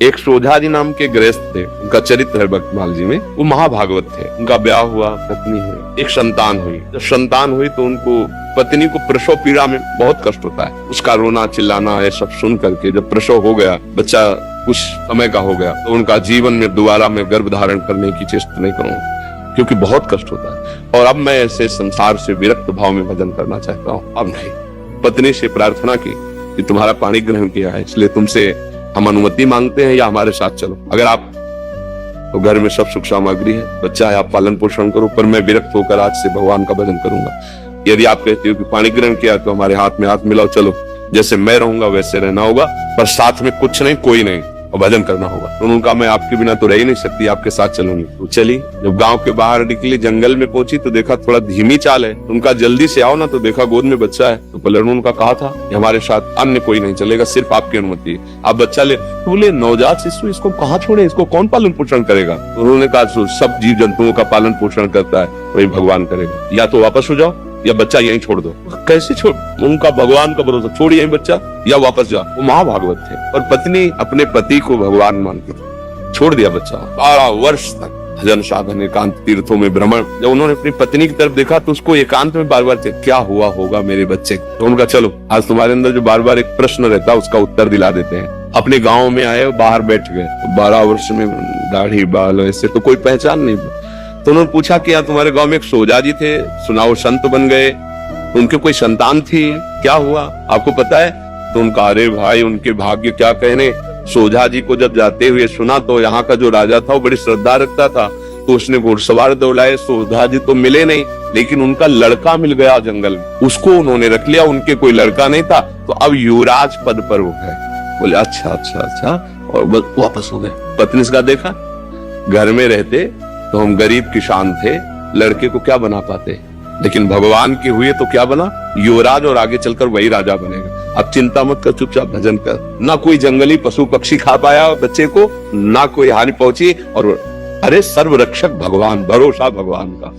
एक सोझा जी नाम के गृहस्थ थे, उनका चरित्र है भक्तमाल जी में। वो महाभागवत थे। उनका ब्याह हुआ, पत्नी हुई, एक संतान हुई। जब संतान हुई तो उनको पत्नी को प्रसव पीड़ा में बहुत कष्ट होता है। उसका रोना चिल्लाना ये सब सुन करके जब प्रसव हो गया, बच्चा कुछ समय का हो गया, तो उनका जीवन में दोबारा मैं गर्भ धारण करने की चेष्टा नहीं करूंगा, क्योंकि बहुत कष्ट होता है और अब मैं ऐसे संसार से विरक्त भाव में भजन करना चाहता हूँ। अब नहीं। पत्नी से प्रार्थना की कि तुम्हारा पाणी ग्रहण किया है, इसलिए तुमसे हम अनुमति मांगते हैं या हमारे साथ चलो। अगर आप तो घर में सब सुख सामग्री है, बच्चा है, आप पालन पोषण करो, पर मैं विरक्त होकर आज से भगवान का भजन करूंगा। यदि आप कहते हो कि पाणी ग्रहण किया तो हमारे हाथ में हाथ मिलाओ, चलो जैसे मैं रहूंगा वैसे रहना होगा, पर साथ में कुछ नहीं, कोई नहीं, और भजन करना होगा। तो उनका मैं आपके बिना तो रह ही नहीं सकती, आपके साथ चलूंगी। तो चली। जब गांव के बाहर निकली, जंगल में पहुंची तो देखा थोड़ा धीमी चाल है। उनका जल्दी से आओ ना, तो देखा गोद में बच्चा है। तो पहले उनका कहा था कि हमारे साथ अन्य कोई नहीं चलेगा, सिर्फ आपकी अनुमति है, आप बच्चा ले। तो बोले नवजात शिशु इसको कहाँ छोड़े, इसको कौन पालन पोषण करेगा? तो उन्होंने कहा सब जीव जंतुओं का पालन पोषण करता है वही भगवान करेगा, या तो वापस हो जाओ या बच्चा यहीं छोड़ दो। कैसे छोड़? उनका भगवान का भरोसा, छोड़ यहीं बच्चा या वापस जा। वो महाभागवत थे और पत्नी अपने पति को भगवान मानती थी। छोड़ दिया बच्चा। 12 वर्ष तक भजन साधन, एकांत तीर्थों में भ्रमण। जब उन्होंने अपनी पत्नी की तरफ देखा तो उसको एकांत में बार बार क्या हुआ होगा मेरे बच्चे। तो उनका चलो आज तुम्हारे अंदर जो बार बार एक प्रश्न रहता है उसका उत्तर दिला देते हैं। अपने गाँव में आए, बाहर बैठ गए। 12 वर्ष में दाढ़ी बाल ऐसे तो कोई पहचान नहीं। तो उन्होंने पूछा कि यार तुम्हारे गांव में एक सोजा जी थे, सुना वो संत बन गए, उनके कोई संतान थी, क्या हुआ आपको पता है? तो उनका अरे भाई उनके भाग्य क्या कहने। सोजा जी को जब जाते हुए सुना तो यहाँ का जो राजा था वो बड़ी श्रद्धा रखता था, तो उसने घुड़सवार दौड़ाए। सोजा जी तो मिले नहीं, लेकिन उनका लड़का मिल गया जंगल में, उसको उन्होंने रख लिया। उनके कोई लड़का नहीं था, तो अब युवराज पद पर हो गए। बोले अच्छा अच्छा अच्छा, और वापस हो गए। पत्नी का देखा, घर में रहते तो हम गरीब किसान थे, लड़के को क्या बना पाते, लेकिन भगवान के हुए तो क्या बना, युवराज, और आगे चलकर वही राजा बनेगा। अब चिंता मत कर, चुपचाप भजन कर। ना कोई जंगली पशु पक्षी खा पाया बच्चे को, ना कोई हानि पहुंची, और अरे सर्व रक्षक भगवान, भरोसा भगवान का।